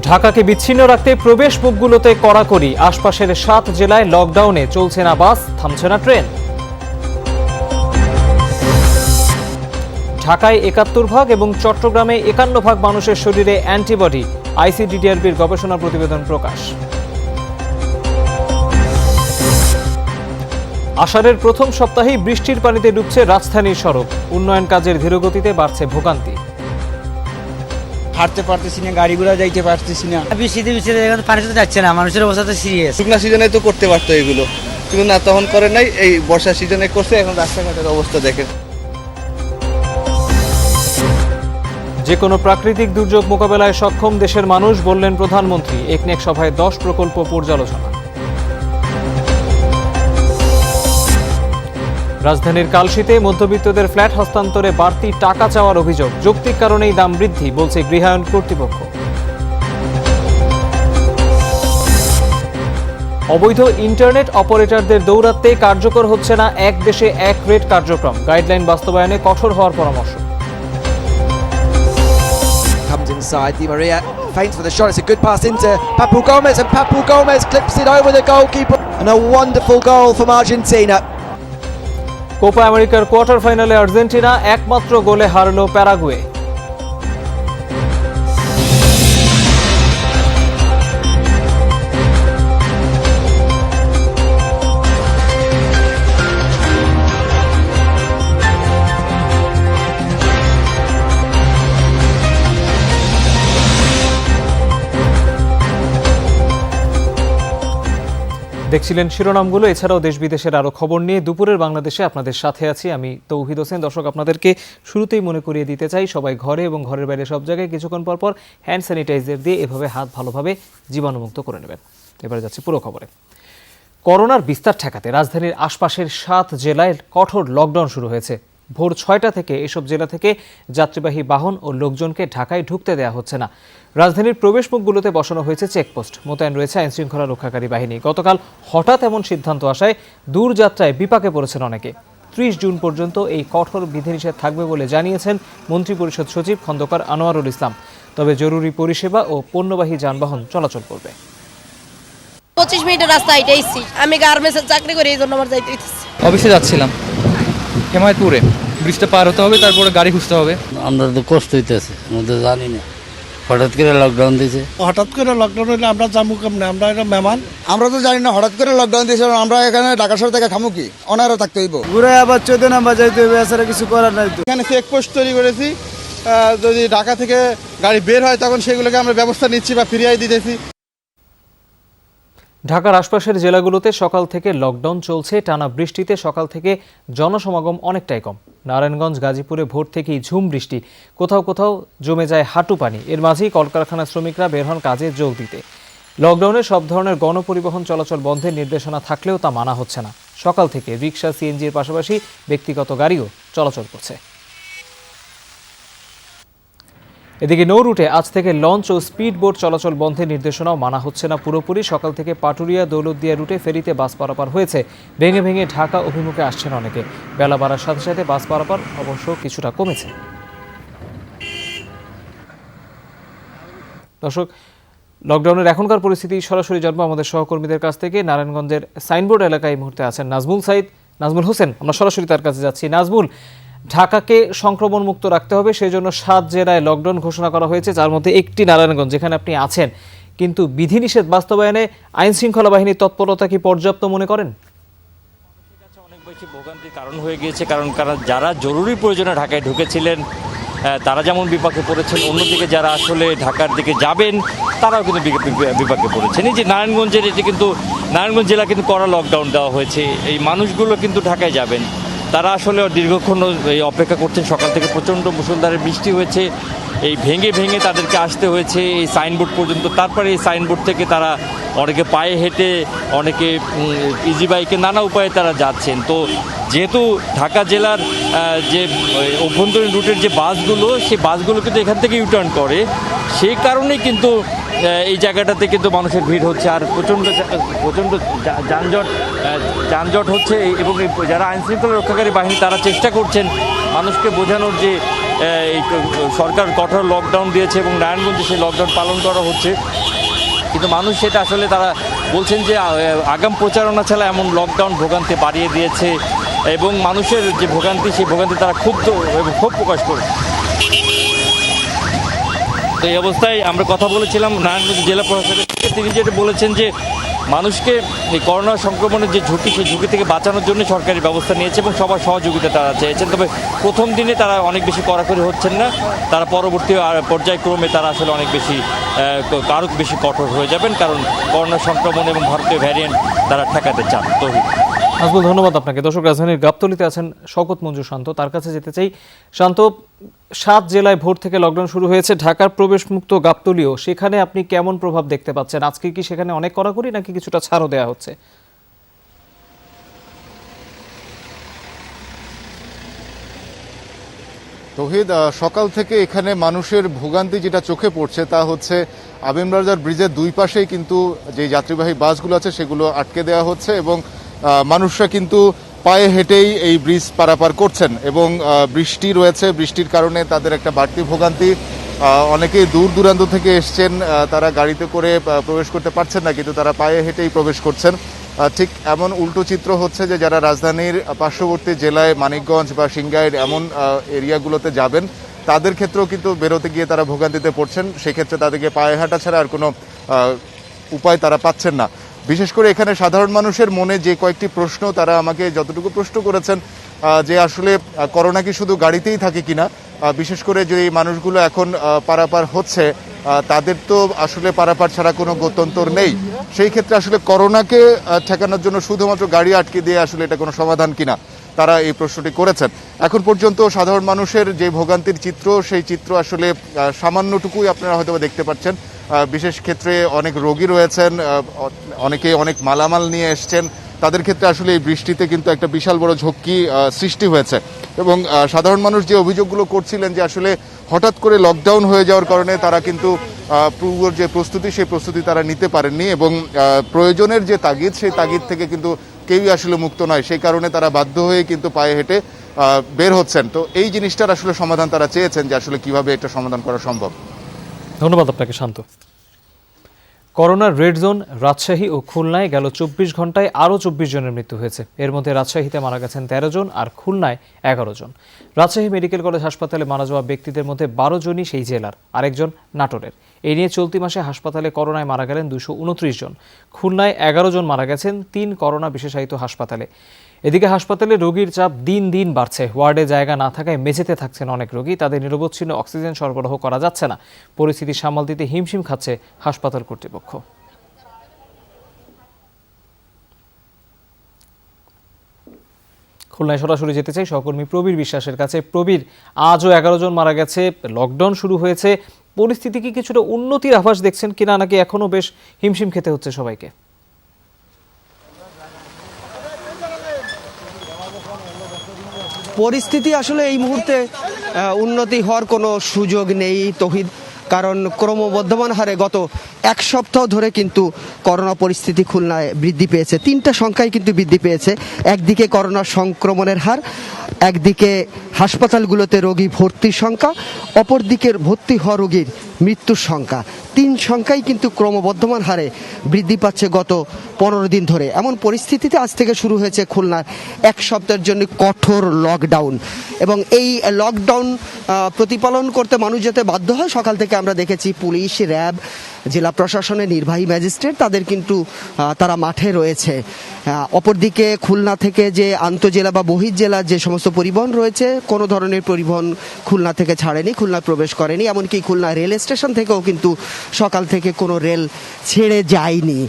ঢাকাকে বিচ্ছিন্ন রাখতে প্রবেশ মুখগুলোতে কড়াকড়ি, আশপাশের 7 জেলায় লকডাউনে চলছে না বাস, থামছে না ট্রেন। ঢাকায় ৭১ ভাগ এবং চট্টগ্রামে ৫১ ভাগ মানুষের শরীরে অ্যান্টিবডি, আইসিডিডিআরবির গবেষণা প্রতিবেদন প্রকাশ। আষাঢ়ের প্রথম সপ্তাহেই বৃষ্টির পানিতে ডুবছে রাজধানীর সড়ক, উন্নয়ন কাজের ধীরগতিতে বাড়ছে ভোগান্তি। হাঁটতে পারতেছি না, গাড়িগুলো যাইতে পারতেছি না। বৃষ্টিতে পানিতে যাচ্ছে না, মানুষের অবস্থা তো সিরিয়াস। শুকনা সিজনে তো করতে পারতো এগুলো, কিন্তু না, তখন করে নাই। এই বর্ষা সিজনে করছে। এখন রাস্তাঘাটের অবস্থা দেখেন। যে কোনো প্রাকৃতিক দুর্যোগ মোকাবেলায় সক্ষম দেশের মানুষ, বললেন প্রধানমন্ত্রী। একনেক সভায় 10 প্রকল্প পর্যালোচনা। রাজধানীর কালশীতে মধ্যবিত্তদের ফ্ল্যাট হস্তান্তরে বাড়তি টাকা চাওয়ার অভিযোগ, যৌক্তিক কারণেই দাম বৃদ্ধি, বলছে গৃহায়ণ কর্তৃপক্ষ। অবৈধ ইন্টারনেট অপারেটরদের দৌরাত্মে কার্যকর হচ্ছে না এক দেশে এক রেট কার্যক্রম, গাইডলাইন বাস্তবায়নে কঠোর হওয়ার পরামর্শ। Comes inside, Di Maria feints for the shot. It's a good pass into Papu Gomez, and Papu Gomez clips it over the goalkeeper. And a wonderful goal from Argentina. Copa আমেরিকার quarter ফাইনালে Argentina একমাত্র গোলে হারল Paraguay. দেখছিলেন শিরোনামগুলো। এছাড়াও দেশ বিদেশের আরো খবর নিয়ে দুপুরের বাংলাদেশে আপনাদের সাথে আছি আমি তৌহিদ হোসেন। দর্শক, আপনাদেরকে শুরুতেই মনে করিয়ে দিতে চাই, সবাই ঘরে এবং ঘরের বাইরে সব জায়গায় কিছুক্ষণ পর হ্যান্ড স্যানিটাইজার দিয়ে এভাবে হাত ভালোভাবে জীবাণুমুক্ত করে নেবেন। এবারে যাচ্ছি পুরো খবরে। করোনার বিস্তার ঠেকাতে রাজধানীর আশপাশের 7 জেলায় কঠোর লকডাউন শুরু হয়েছে। ভোর 6টা থেকে এসব জেলা থেকে যাত্রীবাহী বাহন ও লোকজনকে ঢাকায় ঢুকতে দেওয়া হচ্ছে না। রাজধানীর প্রবেশ মুখগুলোতে বসানো হয়েছে চেকপোস্ট, মোতায়েন রয়েছে আইনশৃঙ্খলা রক্ষাকারী বাহিনী। গতকাল হঠাৎ এমন সিদ্ধান্ত আসায় দূরযাত্রায় বিপাকে পড়েছেন অনেকে। 30 জুন পর্যন্ত এই কঠোর বিধিনিষেধ থাকবে বলে জানিয়েছেন মন্ত্রিপরিষদ সচিব খন্দকার আনোয়ারুল ইসলাম। তবে জরুরি পরিষেবা ও পণ্যবাহী যানবাহন চলাচল করবে। 25 মিনিটের রাস্তা এটাইছি। আমি গার্মেন্টসে চাকরি করি, এই জন্য আমার যাইতে হইতেছে। অফিসে যাচ্ছিলাম হেমায়তপুরে, ব্রিজটা পার হতে হবে, তারপরে গাড়ি খুঁজতে হবে। আমরা তো কষ্ট হইতেছে, আমরা তো জানি না, হঠাৎ করে লকডাউন দিয়েছে। হঠাৎ করে লকডাউন হলে আমরা যাবো কেমনে? আমরা এটা মেহমান, আমরা তো জানি না, হঠাৎ করে লকডাউন দিয়েছে। আমরা এখানে ঢাকা শহর থেকে খামু কি? অনারও থাকতে হইব, ঘুরে আবার 14 নাম্বার যাইতে হবে, এছাড়া কিছু করার নাই তো। এখানে চেকপোস্ট তৈরি করেছি। যদি ঢাকা থেকে গাড়ি বের হয় তখন সেগুলোকে আমরা ব্যবস্থা নিচ্ছি বা ফিরিয়ে দিতেছি। ঢাকার আশপাশের জেলাগুলোতে সকাল থেকে লকডাউন চলছে। টানা বৃষ্টিতে সকাল থেকে জনসমাগম অনেকটাই কম। নারায়ণগঞ্জ, গাজীপুরে ভোর থেকেই ঝুম বৃষ্টি, কোথাও কোথাও জমে যায় হাঁটু পানি। এর মাঝেই কলকারখানার শ্রমিকরা বের হন কাজে যোগ দিতে। লকডাউনে সব ধরনের গণপরিবহন চলাচল বন্ধের নির্দেশনা থাকলেও তা মানা হচ্ছে না। সকাল থেকে রিকশা, সিএনজির পাশাপাশি ব্যক্তিগত গাড়িও চলাচল করছে। এদিকে নৌ রুটে আজ থেকে লঞ্চ ও স্পিড বোট চলাচল বন্ধের নির্দেশনাও মানা হচ্ছে না পুরোপুরি। সকাল থেকে পাটুরিয়া, দৌলতদিয়া রুটে ফেরিতে বাস পারাপার হয়েছে। ভেঙে ভেঙে ঢাকা অভিমুখে আসছেন অনেকে। বেলা বাড়ার সাথে সাথে বাস পারাপার অবশ্য কিছুটা কমেছে। দর্শক, লকডাউনের এখনকার পরিস্থিতি সরাসরি জানবো আমাদের সহকর্মীদের কাছ থেকে। নারায়ণগঞ্জের সাইনবোর্ড এলাকায় এই মুহূর্তে আছেন নাজমুল হোসেন। আমরা সরাসরি তার কাছে যাচ্ছি। নাজমুল, ঢাকাকে সংক্রমণ মুক্ত রাখতে হবে, সেই জন্য 7 জেলায় লকডাউন ঘোষণা করা হয়েছে, যার মধ্যে একটি নারায়ণগঞ্জ, যেখানে আপনি আছেন। কিন্তু বিধিনিষেধ বাস্তবায়নে আইন শৃঙ্খলা বাহিনীর তৎপরতা কি পর্যাপ্ত মনে করেন? অনেক বেশি ভোগান্তির কারণ হয়ে গিয়েছে, কারণ যারা জরুরি প্রয়োজনে ঢাকায় ঢুকেছিলেন তারা যেমন বিপাকে পড়েছেন, অন্যদিকে যারা আসলে ঢাকার দিকে যাবেন তারাও কিন্তু বিপাকে পড়েছেন। এই যে নারায়ণগঞ্জের, এটি কিন্তু নারায়ণগঞ্জ জেলা কিন্তু কড়া লকডাউন দেওয়া হয়েছে। এই মানুষগুলো কিন্তু ঢাকায় যাবেন, তারা আসলে দীর্ঘক্ষণ এই অপেক্ষা করছেন। সকাল থেকে প্রচণ্ড মুষলধারে বৃষ্টি হয়েছে, এই ভেঙে ভেঙে তাদেরকে আসতে হয়েছে এই সাইনবোর্ড পর্যন্ত। তারপরে এই সাইনবোর্ড থেকে তারা অনেকে পায়ে হেঁটে, অনেকে ইজি বাইকে, নানা উপায়ে তারা যাচ্ছেন। তো যেহেতু ঢাকা জেলার যে অভ্যন্তরীণ রুটের যে বাসগুলো, সেই বাসগুলো কিন্তু এখান থেকে ইউটার্ন করে, সেই কারণেই কিন্তু এই জায়গাটাতে কিন্তু মানুষের ভিড় হচ্ছে। আর প্রচণ্ড যানজট হচ্ছে। এবং যারা আইনশৃঙ্খলা রক্ষাকারী বাহিনী তারা চেষ্টা করছেন মানুষকে বোঝানোর যে এই সরকার কঠোর লকডাউন দিয়েছে এবং নারায়ণগঞ্জে সেই লকডাউন পালন করা হচ্ছে, কিন্তু মানুষ সেটা আসলে তারা বলছেন যে আগাম প্রচারণা ছাড়া এমন লকডাউন ভোগান্তি বাড়িয়ে দিয়েছে এবং মানুষের যে ভোগান্তি সেই ভোগান্তি তারা ক্ষুব্ধ এবং ক্ষোভ প্রকাশ করে। তো এই অবস্থায় আমরা কথা বলেছিলাম নারায়ণগঞ্জ জেলা প্রশাসকের থেকে, তিনি যেটা বলেছেন যে মানুষকে এই করোনা সংক্রমণের যে ঝুঁকি সেই ঝুঁকি থেকে বাঁচানোর জন্য সরকারি ব্যবস্থা নিয়েছে এবং সবার সহযোগিতা তারা চেয়েছেন। তবে প্রথম দিনে তারা অনেক বেশি কড়াকড়ি হচ্ছেন না, তারা পরবর্তী পর্যায়ক্রমে তারা আসলে অনেক বেশি আরও বেশি কঠোর হয়ে যাবেন, কারণ করোনা সংক্রমণ এবং ভারতীয় ভ্যারিয়েন্ট তারা ঠেকাতে চান। তৌহিদ। নাজমুল, ধন্যবাদ আপনাকে। দর্শক, রাজধানীর গাবতলীতে আছেন শওকত মঞ্জু শান্ত, তার কাছে যেতে চাই। শান্ত, 7 জেলায় ভোর থেকে লকডাউন শুরু হয়েছে, ঢাকার প্রবেশমুক্ত গাবতলীও, সেখানে আপনি কেমন প্রভাব দেখতে পাচ্ছেন? আজকে কি সেখানে অনেক কড়াকড়ি নাকি কিছুটা ছাড়ও দেওয়া হচ্ছে? তৌহিদ, সকাল থেকে এখানে মানুষের ভোগান্তি যেটা চোখে পড়ছে তা হচ্ছে আমিনবাজার ব্রিজের দুই পাশেই কিন্তু যে যাত্রীবাহী বাসগুলো আছে সেগুলো আটকে দেওয়া হচ্ছে এবং মানুষরা কিন্তু পায়ে হেঁটেই এই ব্রিজ পারাপার করছেন এবং বৃষ্টি রয়েছে, বৃষ্টির কারণে তাদের একটা বাড়তি ভোগান্তি। অনেকেই দূর দূরান্ত থেকে এসছেন, তারা গাড়িতে করে প্রবেশ করতে পারছেন না, কিন্তু তারা পায়ে হেঁটেই প্রবেশ করছেন। ঠিক এমন উল্টো চিত্র হচ্ছে যে যারা রাজধানীর পার্শ্ববর্তী জেলায় মানিকগঞ্জ বা সিংগাইর এমন এরিয়াগুলোতে যাবেন তাদের ক্ষেত্রেও কিন্তু বেরোতে গিয়ে তারা ভোগান্তিতে পড়ছেন, সেক্ষেত্রে তাদেরকে পায়ে হাঁটা ছাড়া আর কোনো উপায় তারা পাচ্ছেন না। বিশেষ করে এখানে সাধারণ মানুষের মনে যে কয়েকটি প্রশ্ন, তারা আমাকে যতটুকু প্রশ্ন করেছেন যে আসলে করোনা কি শুধু গাড়িতেই থাকে কিনা, বিশেষ করে যে মানুষগুলো এখন পারাপার হচ্ছে তাদের তো আসলে পারাপার ছাড়া কোনো গত্যন্তর নেই, সেই ক্ষেত্রে আসলে করোনাকে ঠেকানোর জন্য শুধুমাত্র গাড়ি আটকে দিয়ে আসলে এটা কোনো সমাধান কিনা, তারা এই প্রশ্নটি করেছেন। এখন পর্যন্ত সাধারণ মানুষের যে ভোগান্তির চিত্র, সেই চিত্র আসলে সামান্যটুকুই আপনারা হয়তো দেখতে পাচ্ছেন। বিশেষ ক্ষেত্রে অনেক রোগী রয়েছেন, অনেকে অনেক মালামাল নিয়ে এসছেন, তাদের ক্ষেত্রে আসলে এই বৃষ্টিতে কিন্তু একটা বিশাল বড় ঝক্কি সৃষ্টি হয়েছে এবং সাধারণ মানুষ যে অভিযোগগুলো করছিলেন যে আসলে হঠাৎ করে লকডাউন হয়ে যাওয়ার কারণে তারা কিন্তু পূর্ব যে প্রস্তুতি সেই প্রস্তুতি তারা নিতে পারেননি এবং প্রয়োজনের যে তাগিদ সেই তাগিদ থেকে কিন্তু কেউই আসলে মুক্ত নয়, সেই কারণে তারা বাধ্য হয়ে কিন্তু পায়ে হেঁটে বের হচ্ছেন। তো এই জিনিসটার আসলে সমাধান তারা চেয়েছেন যে আসলে কিভাবে এটা সমাধান করা সম্ভব। ধন্যবাদ আপনাকে শান্ত। করোনার রেড জোন রাজশাহী ও খুলনায় গেল 24 ঘন্টায় আরও 24 জনের মৃত্যু হয়েছে। এর মধ্যে রাজশাহীতে মারা গেছেন 13 জন আর খুলনায় 11 জন। রাজশাহী মেডিকেল কলেজ হাসপাতালে মারা যাওয়া ব্যক্তিদের মধ্যে 12 জনই সেই জেলার, আরেকজন নাটোরের। এই নিয়ে চলতি মাসে হাসপাতালে করোনায় মারা গেলেন 229 জন। খুলনায় 11 জন মারা গেছেন 3 করোনা বিশেষায়িত হাসপাতালে। এদিকে হাসপাতালে রোগীর চাপ দিন দিন বাড়ছে। ওয়ার্ডে জায়গা না থাকায় মেঝেতে থাকছেন অনেক রোগী, তাদের নিরবচ্ছিন্ন অক্সিজেন সরবরাহ করা যাচ্ছে না। পরিস্থিতি সামাল দিতে হিমশিম খাচ্ছে হাসপাতাল কর্তৃপক্ষ। খুলনায় সরাসরি যেতে চাই সহকর্মী প্রবীর বিশ্বাসের কাছে। প্রবীর, আজও 11 জন মারা গেছে, লকডাউন শুরু হয়েছে, পরিস্থিতি কি কিছুটা উন্নতির আভাস দেখছেন কিনা, নাকি এখনো বেশ হিমশিম খেতে হচ্ছে সবাইকে? পরিস্থিতি আসলে এই মুহূর্তে উন্নতি হওয়ার কোনো সুযোগ নেই তৌহিদ, কারণ ক্রমবর্ধমান হারে গত এক সপ্তাহ ধরে কিন্তু করোনা পরিস্থিতি খুলনায় বৃদ্ধি পেয়েছে। 3টা সংখ্যায় কিন্তু বৃদ্ধি পেয়েছে। একদিকে করোনা সংক্রমণের হার, একদিকে হাসপাতালগুলোতে রোগী ভর্তির সংখ্যা, অপরদিকে ভর্তি হওয়া রোগীর মৃত্যুর সংখ্যা। 3 সংখ্যাই কিন্তু ক্রমবর্ধমান হারে বৃদ্ধি পাচ্ছে গত 15 দিন ধরে। এমন পরিস্থিতিতে আজ থেকে শুরু হয়েছে খুলনার এক সপ্তাহের জন্য কঠোর লকডাউন এবং এই লকডাউন প্রতিপালন করতে মানুষ যাতে বাধ্য হয়, সকাল থেকে আমরা দেখেছি পুলিশ, র্যাব, জেলা প্রশাসনের নির্বাহী ম্যাজিস্ট্রেট তাদের কিন্তু তারা মাঠে রয়েছে। অপরদিকে খুলনা থেকে যে আন্তঃজেলা বা বহির্জেলা যে সমস্ত পরিবহন রয়েছে, কোনো ধরনের পরিবহন খুলনা থেকে ছাড়েনি, খুলনা প্রবেশ করেনি। এমনকি খুলনা রেল স্টেশন থেকেও কিন্তু সকাল থেকে কোনো রেল ছেড়ে যায়নি।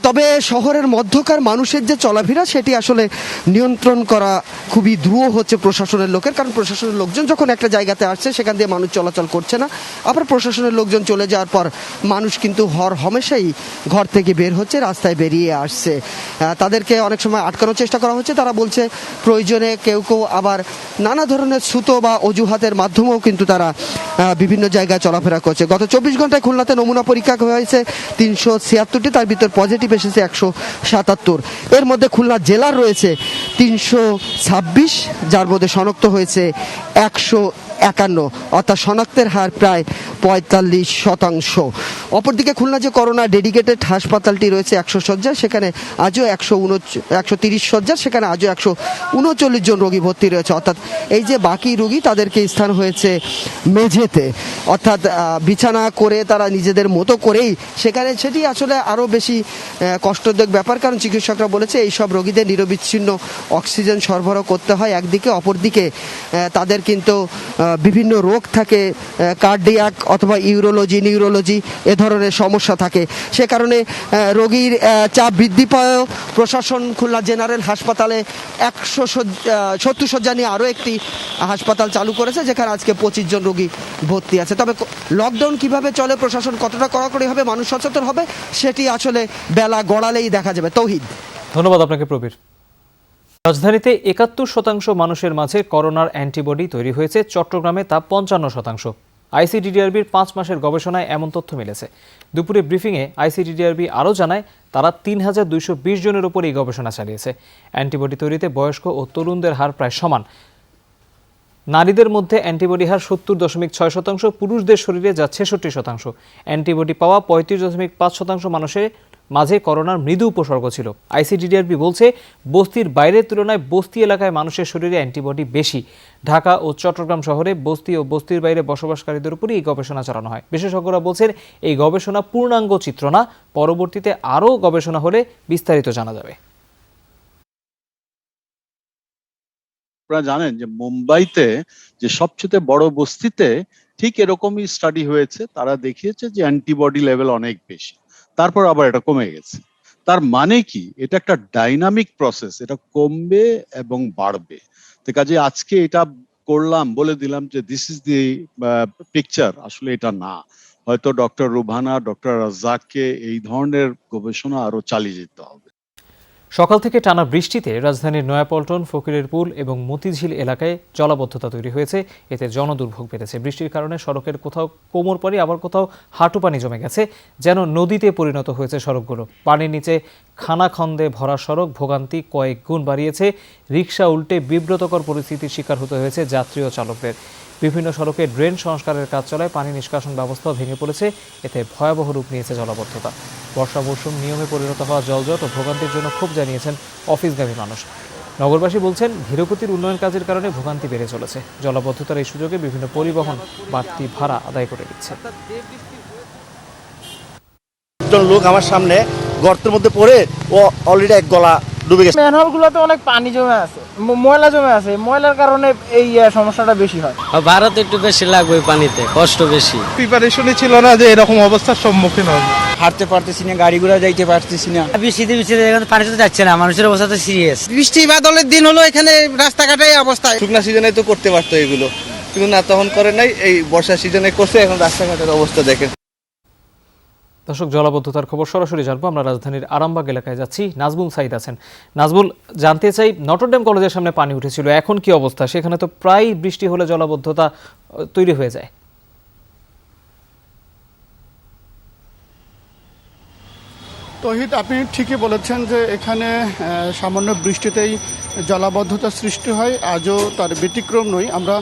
তবে শহরের মধ্যকার মানুষের যে চলাফেরা সেটি আসলে নিয়ন্ত্রণ করা খুবই দ্রুহ হচ্ছে প্রশাসনের লোকের, কারণ প্রশাসনের লোকজন যখন একটা জায়গাতে আসছে সেখান দিয়ে মানুষ চলাচল করছে না, আবার প্রশাসনের লোকজন চলে যাওয়ার পর মানুষ কিন্তু হরহামেশাই ঘর থেকে বের হচ্ছে, রাস্তায় বেরিয়ে আসছে। তাদেরকে অনেক সময় আটকানোর চেষ্টা করা হচ্ছে, তারা বলছে প্রয়োজনে কেউ কেউ আবার নানা ধরনের ছুতো বা অজুহাতের মাধ্যমেও কিন্তু তারা বিভিন্ন জায়গায় চলাফেরা করছে। গত 24 ঘন্টায় খুলনাতে নমুনা পরীক্ষা হয়েছে 376টি, তার ভিতর পজিটিভ এসেছে 177। এর মধ্যে খুলনা জেলার রয়েছে 326, যার মধ্যে শনাক্ত হয়েছে 51, অর্থাৎ শনাক্তের হার প্রায় 45%। অপরদিকে খুলনা যে করোনা ডেডিকেটেড হাসপাতালটি রয়েছে 100 শয্যার, সেখানে আজও 130 শয্যার, সেখানে আজও 139 জন রোগী ভর্তি রয়েছে। অর্থাৎ এই যে বাকি রোগী তাদেরকে স্থান হয়েছে মেঝেতে, অর্থাৎ বিছানা করে তারা নিজেদের মতো করেই সেখানে, সেটি আসলে আরও বেশি কষ্টদায়ক ব্যাপার, কারণ চিকিৎসকরা বলেছে এই সব রোগীদের নিরবিচ্ছিন্ন অক্সিজেন সরবরাহ করতে হয় একদিকে, অপরদিকে তাদের কিন্তু বিভিন্ন রোগ থাকে, কার্ডিয়াক অথবা ইউরোলজি, নিউরোলজি এ ধরনের সমস্যা থাকে। সে কারণে রোগীর চাপ বৃদ্ধি পায়। প্রশাসন খুলনা জেনারেল হাসপাতালে 170 শয্যা নিয়ে আরও একটি হাসপাতাল চালু করেছে, যেখানে আজকে 25 জন রোগী ভর্তি আছে। তবে লকডাউন কিভাবে চলে, প্রশাসন কতটা কড়াকড়ি হবে, মানুষ সচেতন হবে, সেটি আসলে বেলা গড়ালেই দেখা যাবে। তৌহিদ, ধন্যবাদ আপনাকে প্রবীর। রাজধানীতে 71% মানুষের মাঝে করোনার অ্যান্টিবডি তৈরি হয়েছে, চট্টগ্রামে তা 55%। আইসিডিডিআরবির 5 মাসের গবেষণায় এমন তথ্য মিলেছে। দুপুরে ব্রিফিংয়ে আইসিডিডিআরবি আরও জানায় তারা 3220 জনের উপর এই গবেষণা চালিয়েছে। অ্যান্টিবডি তৈরিতে বয়স্ক ও তরুণদের হার প্রায় সমান। নারীদের মধ্যে অ্যান্টিবডি হার 70.6%, পুরুষদের শরীরে যা 66%। অ্যান্টিবডি পাওয়া 35.5% মানুষের মাঝে করোনার মৃদু উপসর্গ ছিল। আইসিডিডিআরবি বলছে বস্তির বাইরের তুলনায় বস্তি এলাকায় মানুষের শরীরে অ্যান্টিবডি বেশি। ঢাকা ও চট্টগ্রাম শহরে বস্তি ও বস্তির বাইরে বসবাসকারীদের উপরই এই গবেষণা চালানো হয়। বিশেষজ্ঞরা বলছেন এই গবেষণা পূর্ণাঙ্গ চিত্র না, পরবর্তীতে আরও গবেষণা হলে বিস্তারিত জানা যাবে। আপনারা জানেন যে মুম্বাইতে যে সবচেয়ে বড় বস্তিতে ঠিক এরকমই স্টাডি হয়েছে, তারা দেখিয়েছে যে অ্যান্টিবডি লেভেল অনেক বেশি, তারপর আবার এটা কমে গেছে। তার মানে কি, এটা একটা ডাইনামিক প্রসেস, এটা কমবে এবং বাড়বে। তো কাজে আজকে এটা করলাম, বলে দিলাম যে দিস ইজ দি পিকচার, আসলে এটা না। হয়তো ডক্টর রুবহানা, ডক্টর রাজ্জাককে এই ধরনের গবেষণা আরো চালিয়ে যেতে হবে। সকাল থেকে টানা বৃষ্টিতে রাজধানীর নয়াপল্টন, ফকিরেরপুল এবং মতিঝিল এলাকায় জলাবদ্ধতা তৈরি হয়েছে। এতে জনদুর্ভোগ বেড়েছে। বৃষ্টির কারণে সড়কের কোথাও কোমর পানি, আবার কোথাও হাঁটু পানি জমে গেছে, যেন নদীতে পরিণত হয়েছে সড়কগুলো। পানির নিচে খানাখন্দে ভরা সড়ক ভোগান্তি কয়েক গুণ বাড়িয়েছে। রিকশা উল্টে বিব্রতকর পরিস্থিতির শিকার হতে হয়েছে যাত্রী ও চালকদের। বিভিন্ন সড়কে ড্রেন সংস্কারের কাজ চলায় পানি নিষ্কাশন ব্যবস্থাও ভেঙে পড়েছে। এতে ভয়াবহ রূপ নিয়েছে জলাবদ্ধতা। বর্ষা মৌসুম নিয়মে পরিণত হওয়া জলজট ও ভোগান্তির জন্য ক্ষোভ জানিয়েছেন অফিসগামী মানুষ। নগরবাসী বলছেন ধীরগতির উন্নয়ন কাজের কারণে ভোগান্তি বেড়ে চলেছে। জলাবদ্ধতার এই সুযোগে বিভিন্ন পরিবহন বাড়তি ভাড়া আদায় করে দিচ্ছে। একজন লোক আমার সামনে গর্তের মধ্যে পড়ে ও অলরেডি এক গলা ডুবে গেছে। ম্যানহোলগুলোতে অনেক পানি জমে আছে, ময়লা জমে আছে, ময়লার কারণে এই সমস্যাটা বেশি হয়। ভারত একটু বেশি লাগবে, পানিতে কষ্ট বেশি। প্রিপারেশনই ছিল না যে এরকম অবস্থার সম্মুখীন হবে। হাঁটতে পারতেছি না, গাড়ি ঘোড়া যাইতে পারতেছি না। বৃষ্টিতে এখানে পানিতে তো যাচ্ছে না, মানুষের অবস্থা তো সিরিয়াস। বৃষ্টি বাদলের দিন হলো এখানে রাস্তাঘাটে অবস্থা। শুকনা সিজনে তো করতে পারতো এগুলো, কিন্তু না, তখন করে নাই। এই বর্ষা সিজনে করছে, এখন রাস্তাঘাটের অবস্থা দেখেন। দর্শক, জলাবদ্ধতার খবর সরাসরি জানবো। আমরা রাজধানীর আরামবাগ এলাকায় যাচ্ছি। নাজবুল সাইদ আছেন। নাজবুল, জানতে চাই, নটরডেম কলেজের সামনে পানি উঠেছিল, এখন কি অবস্থা? সেখানে তো প্রায় বৃষ্টি হলে জলাবদ্ধতা তৈরি হয়ে যায়। তহিদ, আপনি ঠিকই বলেছেন যে এখানে সামান্য বৃষ্টিতেই জলাবদ্ধতা সৃষ্টি হয়। আজও তার ব্যতিক্রম নয়। আমরা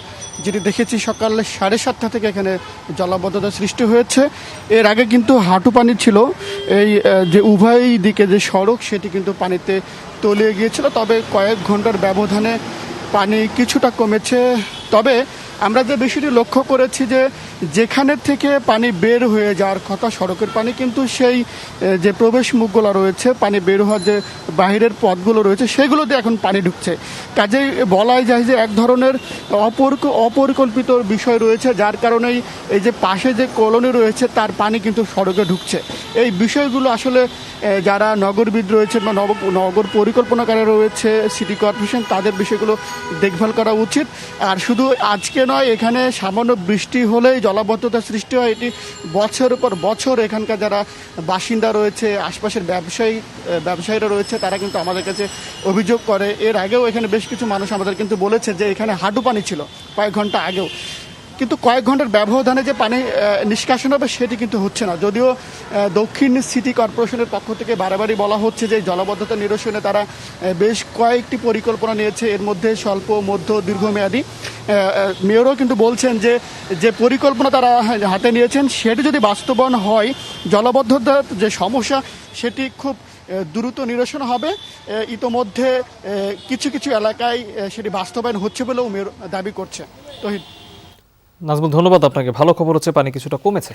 যেটি দেখেছি সকাল 7:30 থেকে এখানে জলাবদ্ধতা সৃষ্টি হয়েছে। এর আগে কিন্তু হাঁটু পানি ছিল। এই যে উভয় দিকে যে সড়ক, সেটি কিন্তু পানিতে তলিয়ে গিয়েছিল। তবে কয়েক ঘন্টার ব্যবধানে পানি কিছুটা কমেছে। তবে আমরা যে বিষয়টি লক্ষ্য করেছি যে যেখানে থেকে পানি বের হয়ে যাওয়ার কথা সড়কের পানি, কিন্তু সেই যে প্রবেশ মুখগুলো রয়েছে, পানি বের হওয়ার যে বাহিরের পথগুলো রয়েছে, সেগুলোতে এখন পানি ঢুকছে। কাজেই বলাই যায় যে এক ধরনের অপরিকল্পিত বিষয় রয়েছে, যার কারণেই এই যে পাশে যে কলোনি রয়েছে তার পানি কিন্তু সড়কে ঢুকছে। এই বিষয়গুলো আসলে যারা নগরবিদ রয়েছে বা নগর পরিকল্পনাকারী রয়েছে, সিটি কর্পোরেশন, তাদের বিষয়গুলো দেখভাল করা উচিত। আর শুধু আজকে নয়, এখানে সামান্য বৃষ্টি হলেই জলাবদ্ধতা সৃষ্টি হয়। এটি বছরের পর বছর এখানকার যারা বাসিন্দা রয়েছে, আশপাশের ব্যবসায়ীরা রয়েছে, তারা কিন্তু আমাদের কাছে অভিযোগ করে। এর আগেও এখানে বেশ কিছু মানুষ আমাদের কিন্তু বলেছে যে এখানে হাঁটু পানি ছিল কয়েক ঘন্টা আগেও। কিন্তু কয়েক ঘন্টার ব্যবধানে যে পানি নিষ্কাশন হবে সেটি কিন্তু হচ্ছে না। যদিও দক্ষিণ সিটি কর্পোরেশনের পক্ষ থেকে বারবারই বলা হচ্ছে যে জলাবদ্ধতা নিরসনে তারা বেশ কয়েকটি পরিকল্পনা নিয়েছে, এর মধ্যে স্বল্প, মধ্য, দীর্ঘমেয়াদী। মেয়রও কিন্তু বলছেন যে যে পরিকল্পনা তারা হাতে নিয়েছেন সেটি যদি বাস্তবায়ন হয়, জলাবদ্ধতার যে সমস্যা সেটি খুব দ্রুত নিরসন হবে। ইতোমধ্যে কিছু কিছু এলাকায় সেটি বাস্তবায়ন হচ্ছে বলেও মেয়র দাবি করছে। তহিদ। নাজমুল, ধন্যবাদ আপনাকে। ভালো খবর হচ্ছে পানি কিছুটা কমেছে।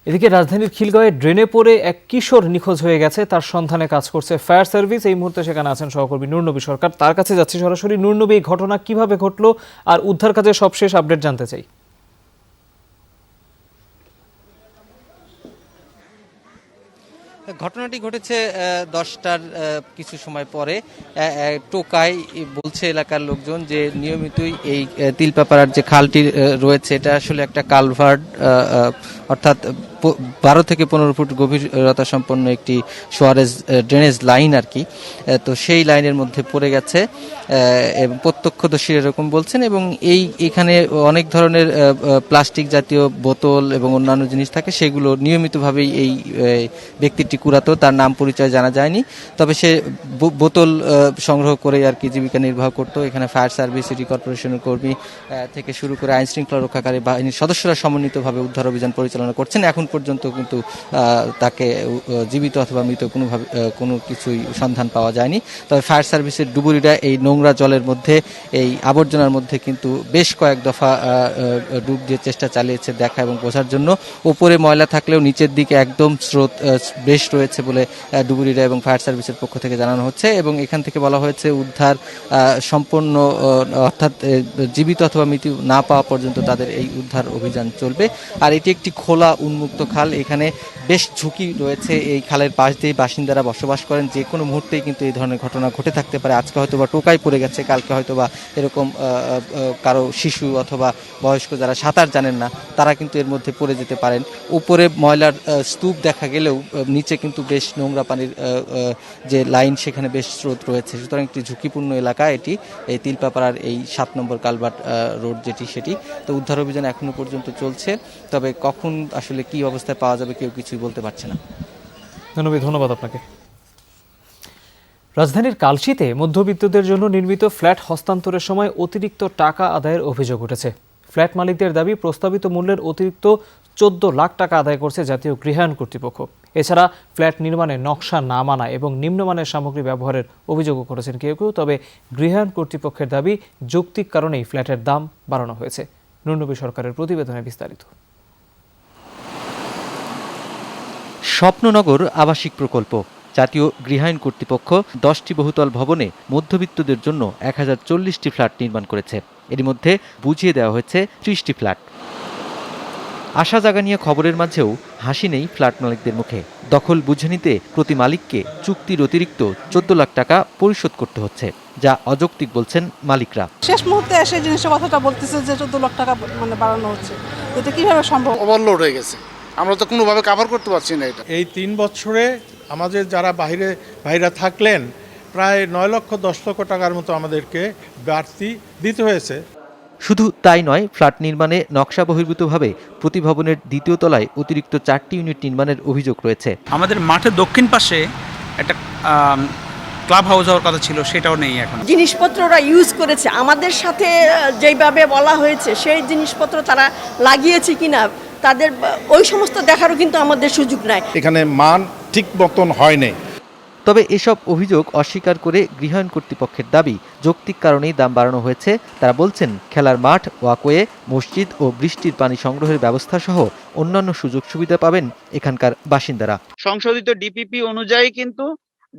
এদিকে রাজধানীর খিলগাঁওয়ে ড্রেনে পড়ে এক কিশোর নিখোঁজ হয়ে গেছে, তার সন্ধানে কাজ করছে ফায়ার সার্ভিস। এই মুহূর্তে সেখানে আছেন সহকর্মী নূরনবী সরকার, তার কাছে যাচ্ছি সরাসরি। নূরনবী, এই ঘটনা কিভাবে ঘটলো আর উদ্ধার কাজের সবশেষ আপডেট জানতে চাই। ঘটনাটি ঘটেছে 10টার কিছু সময় পরে। টোকাই বলছে এলাকার লোকজন যে নিয়মিতই এই তিলপাপাড়ার যে খালটি রয়েছে এটা আসলে একটা কালভার্ট, অর্থাৎ 12 থেকে 15 ফুট গভীরতা সম্পন্ন একটি সোয়ারেজ ড্রেনেজ লাইন আর কি। তো সেই লাইনের মধ্যে পড়ে গেছে এবং প্রত্যক্ষদর্শীরা এরকম বলছেন। এবং এখানে অনেক ধরনের প্লাস্টিক জাতীয় বোতল এবং অন্যান্য জিনিস থাকে, সেগুলো নিয়মিতভাবেই এই ব্যক্তিটি কুড়াতো। তার নাম পরিচয় জানা যায়নি, তবে সে বোতল সংগ্রহ করে আর কি জীবিকা নির্বাহ করতো। এখানে ফায়ার সার্ভিস, সিটি কর্পোরেশনের কর্মী থেকে শুরু করে আইন শৃঙ্খলা রক্ষাকারী বাহিনীর সদস্যরা সমন্বিতভাবে উদ্ধার অভিযান পরিচালনা করছেন। এখন পর্যন্ত কিন্তু তাকে জীবিত অথবা মৃত কোনো কিছুই সন্ধান পাওয়া যায়নি। তবে ফায়ার সার্ভিসের ডুবুরিরা এই নোংরা জলের মধ্যে, এই আবর্জনার মধ্যে কিন্তু বেশ কয়েক দফা ডুব দিয়ে চেষ্টা চালিয়েছে দেখা এবং বোঝার জন্য। ওপরে ময়লা থাকলেও নিচের দিকে একদম স্রোত বেশ রয়েছে বলে ডুবুরিরা এবং ফায়ার সার্ভিসের পক্ষ থেকে জানানো হচ্ছে। এবং এখান থেকে বলা হয়েছে উদ্ধার সম্পূর্ণ, অর্থাৎ জীবিত অথবা মৃত্যু না পাওয়া পর্যন্ত তাদের এই উদ্ধার অভিযান চলবে। আর এটি একটি খোলা উন্মুক্ত খাল, এখানে বেশ ঝুঁকি রয়েছে। এই খালের পাশ দিয়ে বাসিন্দারা বসবাস করেন, যে কোনো মুহূর্তেই কিন্তু এই ধরনের ঘটনা ঘটে থাকতে পারে। আজকে হয়তো বা টোকাই পড়ে গেছে, কালকে হয়তো বা এরকম কারো শিশু অথবা বয়স্ক যারা সাঁতার জানেন না তারা কিন্তু এর মধ্যে পড়ে যেতে পারেন। উপরে ময়লার স্তূপ দেখা গেলেও নিচে কিন্তু বেশ নোংরা পানির যে লাইন সেখানে বেশ স্রোত রয়েছে। সুতরাং একটি ঝুঁকিপূর্ণ এলাকা এটি, এই তিলপাপাড়ার এই 7 নম্বর কালভার্ট রোড যেটি সেটি। তো উদ্ধার অভিযান এখনো পর্যন্ত চলছে, তবে কখন আসলে কি অবস্থায় পাওয়া যাবে কেউ কিছুই বলতে পারছে না। ধন্যবাদ আপনাকে। রাজধানীর কালশীতে মধ্যবিত্তদের জন্য নির্মিত ফ্ল্যাট হস্তান্তরের সময় অতিরিক্ত টাকা আদায়ের অভিযোগ উঠেছে। ফ্ল্যাট মালিকদের দাবি প্রস্তাবিত মূল্যের অতিরিক্ত 14 লাখ টাকা আদায় করছে জাতীয় গৃহায়ণ কর্তৃপক্ষ। এছাড়া ফ্ল্যাট নির্মাণে নকশা না মানা এবং নিম্নমানের সামগ্রী ব্যবহারের অভিযোগও করেছেন কেউ কেউ। তবে গৃহায়ণ কর্তৃপক্ষের দাবি যৌক্তিক কারণেই ফ্ল্যাটের দাম বাড়ানো হয়েছে। নূরনবী সরকারের প্রতিবেদনে বিস্তারিত। স্বপ্ননগর আবাসিক প্রকল্প। জাতীয় গৃহায়ণ কর্তৃপক্ষ 10টি বহুতল ভবনে মধ্যবিত্তদের জন্য 1040টি ফ্ল্যাট নির্মাণ করেছে। এর মধ্যে বুঝিয়ে দেওয়া হয়েছে 30টি ফ্ল্যাট। আশা জাগানিয়া খবরের মাঝেও হাসি নেই ফ্ল্যাট মালিকদের মুখে। দখল বুঝে নিতে প্রতি মালিককে চুক্তির অতিরিক্ত 14 লাখ টাকা পরিশোধ করতে হচ্ছে, যা অযৌক্তিক বলছেন মালিকরা। শেষ মুহূর্তে এসে জিনিসের কথাটা বলতেছে যে 14 লাখ টাকা বাড়ানো হচ্ছে, এটা কিভাবে সম্ভব? ওভারলোড হয়ে গেছে, আমরা তো কোনোভাবে কভার করতে পারছি না এটা। এই 3 বছরে আমাদের যারা বাইরে থাকলেন প্রায় 9 লক্ষ 10 লক্ষ টাকার মতো আমাদেরকে বাড়তি দিতে হয়েছে। শুধু তাই নয়, ফ্ল্যাট নির্মাণে নকশা বহির্ভূতভাবে প্রতি ভবনের দ্বিতীয় তলায় অতিরিক্ত 4টি ইউনিট নির্মাণের অভিযোগ রয়েছে। আমাদের মাঠের দক্ষিণ পাশে একটা ক্লাব হাউস হওয়ার কথা ছিল, সেটাও নেই এখন। জিনিসপত্র ওরা ইউজ করেছে, আমাদের সাথে যেইভাবে বলা হয়েছে সেই জিনিসপত্র তারা লাগিয়েছে কিনা তাদের ওই সমস্ত দেখারও কিন্তু আমাদের সুযোগ নাই। এখানে মান ঠিক মতন হয় নাই। তবে এসব অভিযোগ অস্বীকার করে গৃহায়ণ কর্তৃপক্ষের দাবি যৌক্তিক কারণেই দাম বাড়ানো হয়েছে। তারা বলছেন খেলার মাঠ, ওয়াকওয়ে, মসজিদ ও বৃষ্টির পানি সংগ্রহের ব্যবস্থা সহ অন্যান্য সুযোগ সুবিধা পাবেন এখানকার বাসিন্দারা। সংশোধিত ডিপিপি অনুযায়ী কিন্তু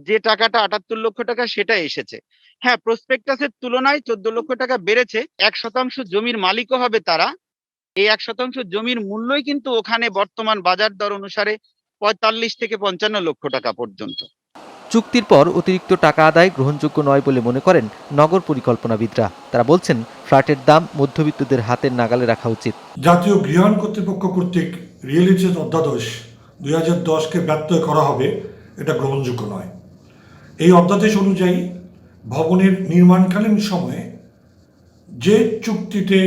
যে টাকাটা 78 লক্ষ টাকা সেটা এসেছে। হ্যাঁ, প্রসপেক্টাসের তুলনায় 14 লক্ষ টাকা বেড়েছে। 1% জমির মালিকও হবে তারা। এই 1% জমির মূল্যই কিন্তু ওখানে বর্তমান বাজার দর অনুসারে 45 থেকে 55 লক্ষ টাকা পর্যন্ত। চুক্তির পর অতিরিক্ত টাকা আদায় গ্রহণযোগ্য নয় বলে মনে করেন নগর পরিকল্পনাবিদরা। তারা বলছেন ফ্ল্যাটের দাম মধ্যবিত্তদের হাতের নাগালে রাখা উচিত। জাতীয় গৃহায়ণ কর্তৃপক্ষ কর্তৃক রিয়েল এস্টেট অধ্যাদেশ 2010-কে ব্যত্যয় করা হবে, এটা গ্রহণযোগ্য নয়। এই অধ্যাদেশ অনুযায়ী ভবনের নির্মাণকালীন সময়ে যে চুক্তিতে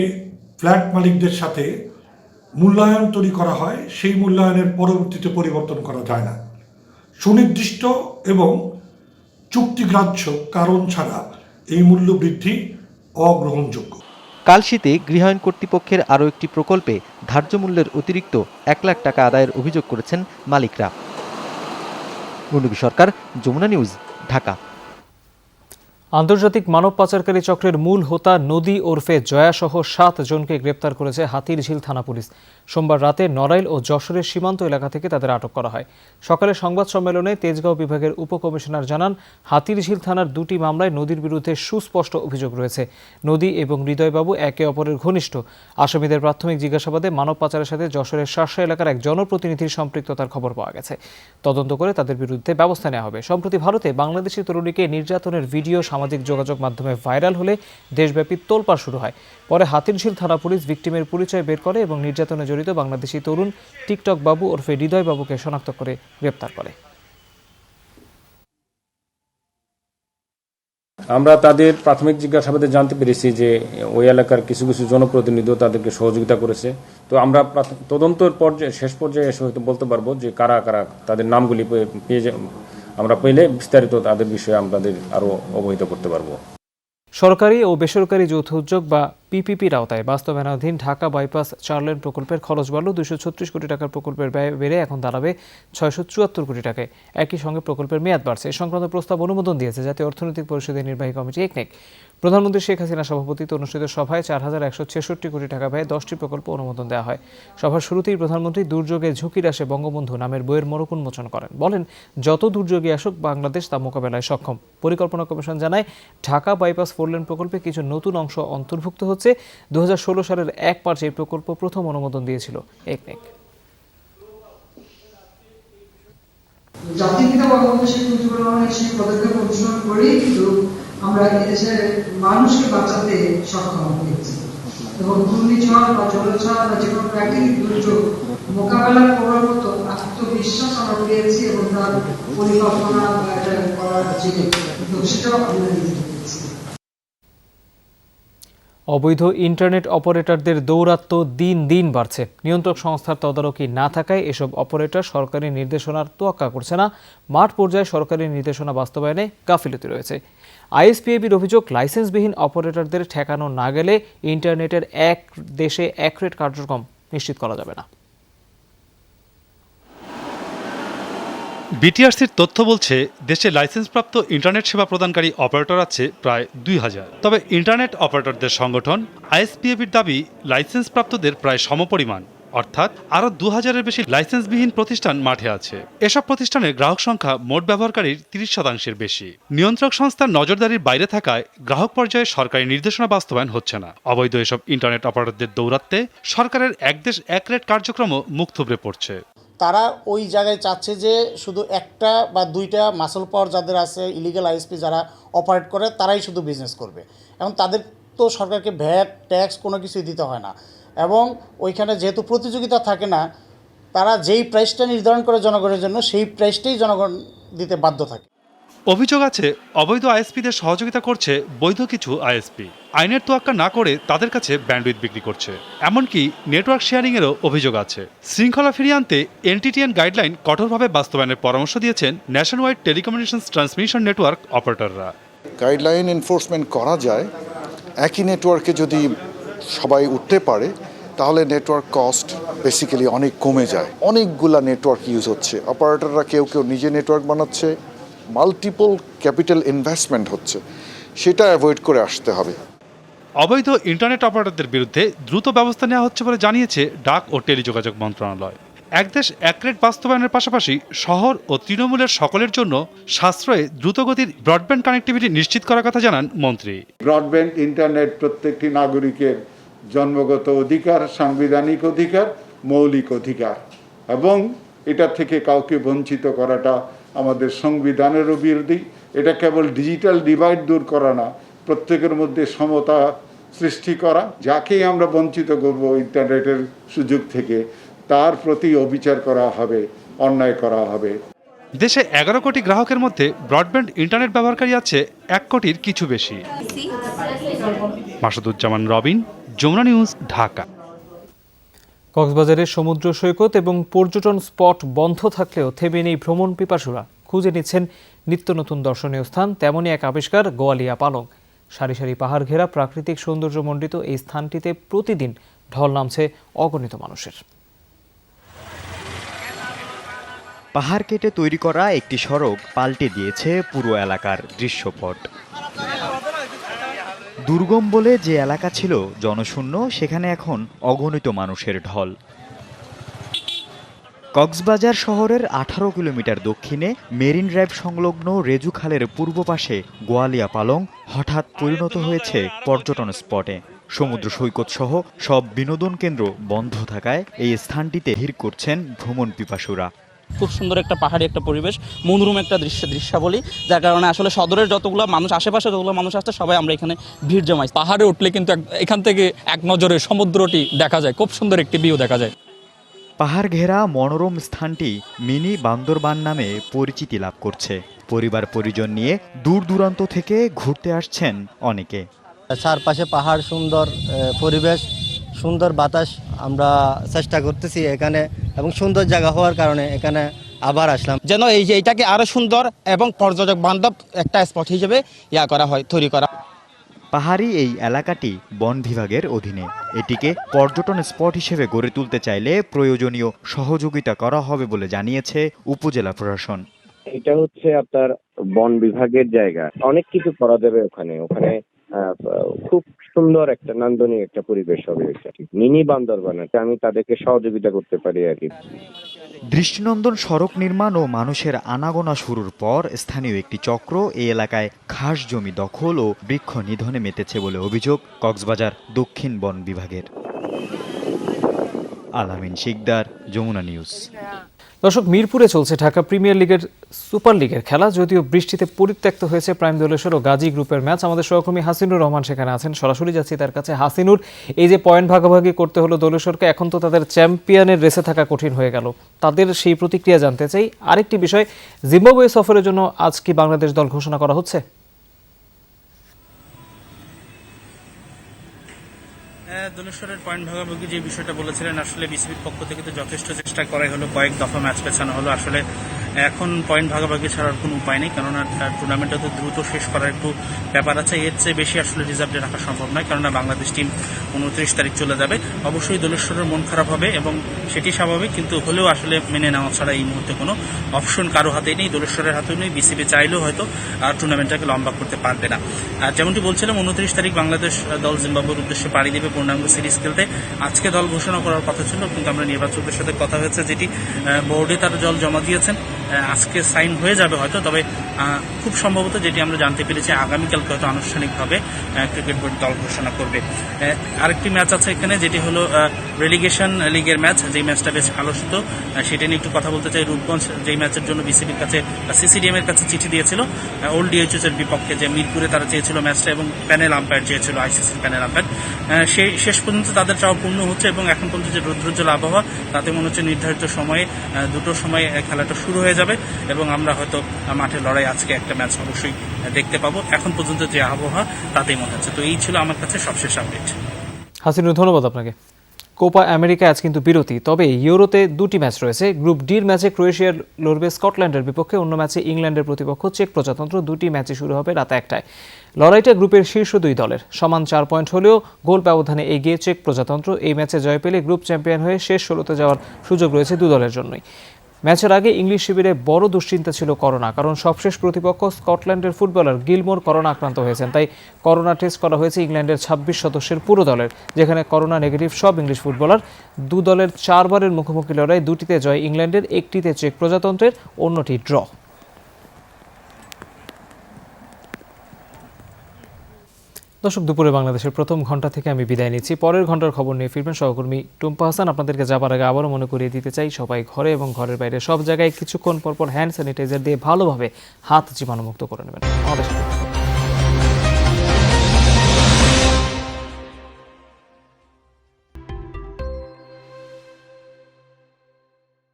ফ্ল্যাট মালিকদের সাথে মূল্যায়ন তৈরি করা হয়, সেই মূল্যায়নের পরবর্তীতে পরিবর্তন করা যায় না। সুনির্দিষ্ট এবং চুক্তিগ্রাহ্য কারণ ছাড়া এই মূল্য বৃদ্ধি অগ্রহণযোগ্য। কালশীতে গৃহায়ণ কর্তৃপক্ষের আরও একটি প্রকল্পে ধার্য মূল্যের অতিরিক্ত 1 লাখ টাকা আদায়ের অভিযোগ করেছেন মালিকরা। মুনবী সরকার, যমুনা নিউজ, ঢাকা। আন্তর্জাতিক মানব পাচারকারী চক্রের মূল হোতা নদী ওরফে জয়াসহ 7 জনকে গ্রেপ্তার করেছে হাতিরঝিল থানা পুলিশ। সোমবার রাতে নড়াইল ও যশোরের সীমান্ত এলাকা থেকে তাদের আটক করা হয়। সকালে সংবাদ সম্মেলনে তেজগাঁও বিভাগের উপকমিশনার জানান, হাতিরঝিল থানার 2টি মামলায় নদীর বিরুদ্ধে সুস্পষ্ট অভিযোগ রয়েছে। নদী এবং হৃদয়বাবু একে অপরের ঘনিষ্ঠ। আসামিদের প্রাথমিক জিজ্ঞাসাবাদে মানব পাচারের সাথে যশোরের শার্শা এলাকার এক জনপ্রতিনিধির সম্পৃক্ততার খবর পাওয়া গেছে। তদন্ত করে তাদের বিরুদ্ধে ব্যবস্থা নেওয়া হবে। সম্প্রতি ভারতে বাংলাদেশি তরুণীকে নির্যাতনের ভিডিও সামাজিক যোগাযোগ মাধ্যমে ভাইরাল হলে দেশব্যাপী তোলপাড় শুরু হয়। পরে হাতিরঝিল থানা পুলিশ ভিকটিমের পরিচয় বের করে এবং নির্যাতনে জড়িত বাংলাদেশি তরুণ টিকটক বাবু ওরফে হৃদয় বাবুকে শনাক্ত করে গ্রেপ্তার করে। আমরা তাদের প্রাথমিক জিজ্ঞাসাবাদে জানতে পেরেছি যে ওই এলাকার কিছু কিছু জনপ্রতিনিধিও তাদেরকে সহযোগিতা করেছে। তো আমরা তদন্তের পর্যায়ে শেষ পর্যায়ে এসে হয়তো বলতে পারবো যে কারা কারা, তাদের নামগুলি আমরা পেলে বিস্তারিত তাদের বিষয়ে আমাদের আরো অবহিত করতে পারবো। সরকারি ও বেসরকারি যৌথ উদ্যোগ বা পিপিপির আওতায় বাস্তবায়নাধীন ঢাকা বাইপাস 4 লেন প্রকল্পের খরচ বাড়ল 236 কোটি টাকার প্রকল্পের ব্যয় বেড়ে এখন দাঁড়াবে 674 কোটি টাকায়। একই সঙ্গে প্রকল্পের মেয়াদ বাড়ছে। এ সংক্রান্ত প্রস্তাব অনুমোদন দিয়েছে জাতীয় অর্থনৈতিক পরিষদের নির্বাহী কমিটি একনেক। প্রধানমন্ত্রী শেখ হাসিনার সভাপতিত্বে অনুষ্ঠিত সভায় 4166 কোটি টাকা ব্যয়ে 10টি প্রকল্প অনুমোদন দেওয়া হয়। সভার শুরুতেই প্রধানমন্ত্রী দুর্যোগে ঝুঁকির আসে বঙ্গবন্ধু নামের বইয়ের মোড়ক উন্মোচন করেন। বলেন, যত দুর্যোগই আসুক বাংলাদেশ তা মোকাবেলায় সক্ষম। পরিকল্পনা কমিশন জানায়, ঢাকা বাইপাস 4 লেন প্রকল্পে কিছু নতুন অংশ অন্তর্ভুক্ত হচ্ছে। 2016 সালের 1 মার্চ এই প্রকল্প প্রথম অনুমোদন দিয়েছিল একনেক। জাতির পিতা বঙ্গবন্ধু শেখ মুজিবুর রহমানের সেই পদক্ষেপ অনুসরণ করেই কিন্তু আমরা এদেশের মানুষকে বাঁচাতে সক্ষম হয়েছি এবং ঘূর্ণিঝড় বা জলোচ্ছ্বাস বা যে কোনো প্রাকৃতিক দুর্যোগ মোকাবেলা করার মতো আত্মবিশ্বাস আমরা পেয়েছি এবং তার পরিকল্পনা করার সেটাও আমরা নিতে পেরেছি। অবৈধ ইন্টারনেট অপারেটরদের দৌরাত্ম্য দিন দিন বাড়ছে। নিয়ন্ত্রক সংস্থার তদারকি না থাকায় এসব অপারেটর সরকারি নির্দেশনার তোয়াক্কা করছে না। মাঠ পর্যায়ে সরকারি নির্দেশনা বাস্তবায়নে গাফিলতি রয়েছে। আইএসপিএবির অভিযোগ, লাইসেন্সবিহীন অপারেটরদের ঠেকানো না গেলে ইন্টারনেটের এক দেশে এক রেট কার্যক্রম নিশ্চিত করা যাবে না। বিটিআরসির তথ্য বলছে, দেশে লাইসেন্সপ্রাপ্ত ইন্টারনেট সেবা প্রদানকারী অপারেটর আছে প্রায় 2000। তবে ইন্টারনেট অপারেটরদের সংগঠন আইএসপিএবির দাবি, লাইসেন্সপ্রাপ্তদের প্রায় সমপরিমাণ, অর্থাৎ আরও 2000-এর বেশি লাইসেন্সবিহীন প্রতিষ্ঠান মাঠে আছে। এসব প্রতিষ্ঠানের গ্রাহক সংখ্যা মোট ব্যবহারকারীর 30% বেশি। নিয়ন্ত্রক সংস্থার নজরদারির বাইরে থাকায় গ্রাহক পর্যায়ে সরকারি নির্দেশনা বাস্তবায়ন হচ্ছে না। অবৈধ এসব ইন্টারনেট অপারেটরদের দৌরাত্মে সরকারের এক দেশ এক রেট কার্যক্রমও মুখ থুবড়ে পড়ছে। তারা ওই জায়গায় চাচ্ছে যে শুধু একটা বা দুইটা মাসল পাওয়ার যাদের আছে, ইলিগাল আইএসপি যারা অপারেট করে, তারাই শুধু বিজনেস করবে। এবং তাদের তো সরকারকে ভ্যাট ট্যাক্স কোনো কিছুই দিতে হয় না, এবং ওইখানে যেহেতু প্রতিযোগিতা থাকে না, তারা যেই প্রাইসটা নির্ধারণ করে জনগণের জন্য, সেই প্রাইসটাই জনগণ দিতে বাধ্য থাকে। অভিযোগ আছে, অবৈধ আইএসপিদের সহযোগিতা করছে বৈধ কিছু আইএসপি। আইনের তোয়াক্কা না করে তাদের কাছে ব্যান্ডউইথ বিক্রি করছে। এমনকি নেটওয়ার্ক শেয়ারিংয়েরও অভিযোগ আছে। শৃঙ্খলা ফিরিয়ে আনতে এনটিটিএন গাইডলাইন কঠোরভাবে বাস্তবায়নের পরামর্শ দিয়েছেন ন্যাশনওয়াইড টেলিকমিউনিকেশনস ট্রান্সমিশন নেটওয়ার্ক অপারেটররা। গাইডলাইন এনফোর্সমেন্ট করা যায়, একই নেটওয়ার্কে যদি সবাই উঠতে পারে তাহলে নেটওয়ার্ক কস্ট বেসিক্যালি অনেক কমে যায়। অনেকগুলা নেটওয়ার্ক ইউজ হচ্ছে, অপারেটররা কেউ কেউ নিজে নেটওয়ার্ক বানাচ্ছে, মাল্টিপল ক্যাপিটাল ইনভেস্টমেন্ট হচ্ছে, সেটা অ্যাভয়েড করে আসতে হবে। অবৈধ ইন্টারনেট অপারেটরদের বিরুদ্ধে দ্রুত ব্যবস্থা নেওয়া হচ্ছে বলে জানিয়েছে ডাক ও টেলিযোগাযোগ মন্ত্রণালয়। এক দেশ এক রেট বাস্তবায়নের পাশাপাশি শহর ও তৃণমূলের সকলের জন্য সাশ্রয়ে দ্রুতগতির ব্রডব্যান্ড কানেক্টিভিটি নিশ্চিত করার কথা জানান মন্ত্রী। ব্রডব্যান্ড ইন্টারনেট প্রত্যেকটি নাগরিকের জন্মগত অধিকার, সাংবিধানিক অধিকার, মৌলিক অধিকার, এবং এটা থেকে কাউকে বঞ্চিত করাটা আমাদের সংবিধানেরও বিরোধী। এটা কেবল ডিজিটাল ডিভাইড দূর করা না, প্রত্যেকের মধ্যে সমতা সৃষ্টি করা। যাকেই আমরা বঞ্চিত করব ইন্টারনেটের সুযোগ থেকে, তার প্রতি অবিচার করা হবে, অন্যায় করা হবে। দেশে 11 কোটি গ্রাহকের মধ্যে ব্রডব্যান্ড ইন্টারনেট ব্যবহারকারী আছে 1 কোটির কিছু বেশি। মাসুদুজ্জামান রবিন, যমুনা নিউজ, ঢাকা। কক্সবাজারের সমুদ্র সৈকত এবং পর্যটন স্পট বন্ধ থাকলেও থেমে নেই ভ্রমণ পিপাসুরা। খুঁজে নিচ্ছেন নিত্য নতুন দর্শনীয় স্থান। তেমনই এক আবিষ্কার গোয়ালিয়া পালং। সারি সারি পাহাড় ঘেরা প্রাকৃতিক সৌন্দর্যমণ্ডিত এই স্থানটিতে প্রতিদিন ঢল নামছে অগণিত মানুষের। পাহাড় কেটে তৈরি করা একটি সড়ক পাল্টে দিয়েছে পুরো এলাকার দৃশ্যপট। দুর্গম বলে যে এলাকা ছিল জনশূন্য, সেখানে এখন অগণিত মানুষের ঢল। কক্সবাজার শহরের 18 কিলোমিটার দক্ষিণে মেরিন ড্রাইভ সংলগ্ন রেজু খালের পূর্ব পাশে গোয়ালিয়া পালং হঠাৎ পরিণত হয়েছে পর্যটন স্পটে। সমুদ্র সৈকত সহ সব বিনোদন কেন্দ্র বন্ধ থাকায় এই স্থানটিতে ভিড় করছেন ভ্রমণ পিপাসুরা। খুব সুন্দর একটা পাহাড়ি একটা পরিবেশ, মনোরম একটা দৃশ্যাবলী, যার কারণে আসলে সদরের যতগুলো মানুষ, আশেপাশে যতগুলো মানুষ আসছে সবাই আমরা এখানে ভিড় জমাই। পাহাড়ে উঠলে কিন্তু এখান থেকে এক নজরে সমুদ্রটি দেখা যায়, খুব সুন্দর একটি ভিউ দেখা যায়। পাহাড় ঘেরা মনোরম স্থানটি মিনি বান্দরবান নামে পরিচিতি লাভ করছে। পরিবার পরিজন নিয়ে দূর দূরান্ত থেকে ঘুরতে আসছেন অনেকে। চারপাশে পাহাড়, সুন্দর পরিবেশ, সুন্দর বাতাস, আমরা চেষ্টা করতেছি এখানে, এবং সুন্দর জায়গা হওয়ার কারণে এখানে আবার আসলাম। যেন এইটাকে আরো সুন্দর এবং পর্যটক বান্ধব একটা স্পট হিসেবে তৈরি করা। পাহাড়ি এই এলাকাটি বন বিভাগের অধীনে। এটিকে পর্যটন স্পট হিসেবে গড়ে তুলতে চাইলে প্রয়োজনীয় সহযোগিতা করা হবে বলে জানিয়েছে উপজেলা প্রশাসন। এটা হচ্ছে আপনার বন বিভাগের জায়গা, অনেক কিছু করা যাবে ওখানে। খুব সুন্দর একটা নান্দনিক একটা পরিবেশ হবে। মিনি বান্দরবানে আমি তাদেরকে সহযোগিতা করতে পারি আর কি। দৃষ্টিনন্দন সড়ক নির্মাণ ও মানুষের আনাগোনা শুরুর পর স্থানীয় একটি চক্র এই এলাকায় খাস জমি দখল ও বৃক্ষ নিধনে মেতেছে বলে অভিযোগ কক্সবাজার দক্ষিণ বন বিভাগের। আলামিন শিকদার, যমুনা নিউজ। দর্শক, মিরপুরে চলছে ঢাকা প্রিমিয়ার লিগের সুপার লিগের খেলা। যদিও বৃষ্টিতে পরিত্যক্ত হয়েছে প্রাইম দোলেশ্বর ও গাজী গ্রুপের ম্যাচ। আমাদের সহকর্মী হাসিনুর রহমান সেখানে আছেন, সরাসরি যাচ্ছি তার কাছে। হাসিনুর, এই যে পয়েন্ট ভাগাভাগি করতে হলো দোলেশ্বরকে, এখন তো তাদের চ্যাম্পিয়নের রেসে থাকা কঠিন হয়ে গেল। তাদের সেই প্রতিক্রিয়া জানতে চাই। আরেকটি বিষয়, জিম্বাবুয়ে সফরের জন্য আজ কি বাংলাদেশ দল ঘোষণা করা হচ্ছে? দোলেশ্বরের পয়েন্ট ভাগাভাগি যে বিষয়টা বলেছিলেন, আসলে বিসিবির পক্ষ থেকে তো যথেষ্ট চেষ্টা করাই হলো, কয়েক দফা ম্যাচ পেছানো হলো। আসলে এখন পয়েন্ট ভাগাভাগি ছাড়ার কোনো উপায় নেই, কেননা টুর্নামেন্টটা তো দ্রুত শেষ করার একটু ব্যাপার আছে। এর চেয়ে বেশি আসলে রিজার্ভে রাখা সম্ভব নয়, কেননা বাংলাদেশ টিম 29 তারিখ চলে যাবে। অবশ্যই দোলেশ্বরের মন খারাপ হবে এবং সেটি স্বাভাবিক, কিন্তু হলেও আসলে মেনে নেওয়া ছাড়া এই মুহূর্তে কোনো অপশন কারো হাতেই নেই, দোলেশ্বরের হাতেও নেই। বিসিবি চাইলেও হয়তো টুর্নামেন্টটাকে লম্বা করতে পারবে না। যেমনটি বলছিলাম, 29 তারিখ বাংলাদেশ দল জিম্বাবুয়ের উদ্দেশ্যে পাড়ি দেবে পূর্ণাঙ্গ সিরিজ খেলতে। আজকে দল ঘোষণা করার কথা ছিল, কিন্তু আমরা নির্বাচকদের সাথে কথা হয়েছে, যেটি বোর্ডে তারা দল জমা দিয়েছেন, আজকে সাইন হয়ে যাবে হয়তো। তবে খুব সম্ভবত যেটি আমরা জানতে পেরেছি, আগামীকালকে হয়তো আনুষ্ঠানিকভাবে ক্রিকেট বোর্ড দল ঘোষণা করবে। আরেকটি ম্যাচ আছে এখানে, যেটি হলো রেলিগেশন লিগের ম্যাচ, যেই ম্যাচটা বেশ আলোচিত, সেটা নিয়ে একটু কথা বলতে চাই। রূপগঞ্জ যেই ম্যাচের জন্য বিসিবির কাছে, সিসিডিএম এর কাছে চিঠি দিয়েছিল ওল্ড ডিএইচএস এর বিপক্ষে, যে মিরপুরে তারা চেয়েছিল ম্যাচটা এবং প্যানেল আম্পায়ার চেয়েছিল, আইসিসির প্যানেল আম্পায়ার। সেই শেষ পর্যন্ত তাদের চাওয়া পূর্ণ হচ্ছে এবং এখন পর্যন্ত যে রৌদ্রোজ্জ্বল আবহাওয়া, তাতে মনে হচ্ছে নির্ধারিত সময়ে দুটোর সময় খেলাটা শুরু হয়ে যাবে এবং আমরা হয়তো মাঠে লড়াই আজকে একটা ম্যাচ অবশ্যই দেখতে পাবো। এখন পর্যন্ত যে আবহাওয়া, তাতেই মনে হচ্ছে। তো এই ছিল আমার কাছে সবশেষ আপডেট। হাসিনুর, ধন্যবাদ আপনাকে। কোপা আমেরিকা আজ কিন্তু বিরতি, তবে ইউরোতে দুটি ম্যাচ রয়েছে। গ্রুপ ডির ম্যাচে ক্রোয়েশিয়ার লড়বে স্কটল্যান্ডের বিপক্ষে, অন্য ম্যাচে ইংল্যান্ডের প্রতিপক্ষ চেক প্রজাতন্ত্র। দুটি ম্যাচই শুরু হবে রাত 1টায়। লড়াইটা গ্রুপের শীর্ষ দুই দলের, সমান 4 পয়েন্ট হলেও গোল ব্যবধানে এগিয়ে চেক প্রজাতন্ত্র। এই ম্যাচে জয় পেলে গ্রুপ চ্যাম্পিয়ন হয়ে শেষ 16তে যাওয়ার সুযোগ রয়েছে দু দলের জন্যই। ম্যাচের আগে ইংলিশ শিবিরে বড় দুশ্চিন্তা ছিল করোনা, কারণ সবশেষ প্রতিপক্ষ স্কটল্যান্ডের ফুটবলার গিলমোর করোনা আক্রান্ত হয়েছেন। তাই করোনা টেস্ট করা হয়েছে ইংল্যান্ডের 26 সদস্যের পুরো দলের, যেখানে করোনা নেগেটিভ সব ইংলিশ ফুটবলার। দু দলের 4 বারের মুখোমুখি লড়াই, দুটিতে জয় ইংল্যান্ডের, একটিতে চেক প্রজাতন্ত্রের, অন্যটি ড্র। দর্শক, দুপুরে বাংলাদেশের প্রথম ঘন্টা থেকে আমি বিদায় নিচ্ছি। পরের ঘন্টার খবর নিয়ে ফিরবেন সহকর্মী টুম্পা হাসান। আপনাদেরকে যাবার আগে আবারও মনে করিয়ে দিতে চাই, সবাই ঘরে এবং ঘরের বাইরে সব জায়গায় কিছুক্ষণ পরপর হ্যান্ড স্যানিটাইজার দিয়ে ভালোভাবে হাত জীবাণুমুক্ত করে নেবেন। আমাদের সাথে